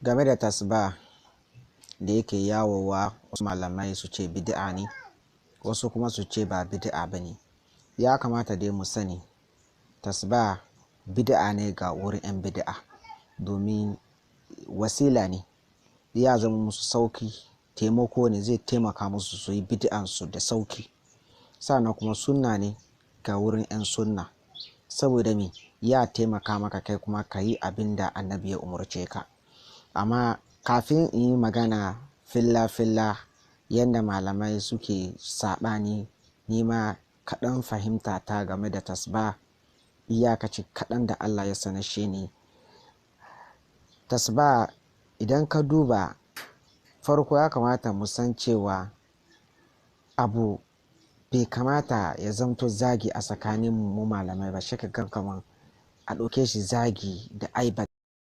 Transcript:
Game da tasbah da yake yawowa, wasu malamai su ce bid'a ne, wasu kuma su ce ba bid'a ba ne. Ya kamata dai mu sani tasbah bid'a ne ga wurin 'yan bid'a, domin wasila ne, ya zama musu sauki, taimako ne, zai taimaka musu su yi bid'ansu da sauki. Sannan kuma sunna ne ga wurin 'yan sunna, saboda me ya taimaka maka kai kuma ka yi abin da annabi ya umarce ka. Amma kafin in yi magana filla-filla yadda malamai suke saɓani, ni ma kaɗan fahimta ta game da tasbah, iyakaci kaɗan da Allah ya sanashe ni. Tasbah idan ka duba farko, ya kamata mu san cewa abu bai kamata ya zamto zagi a tsakanin mu malamai ba. Shi ka gan kaman a ɗauke shi zagi da aibat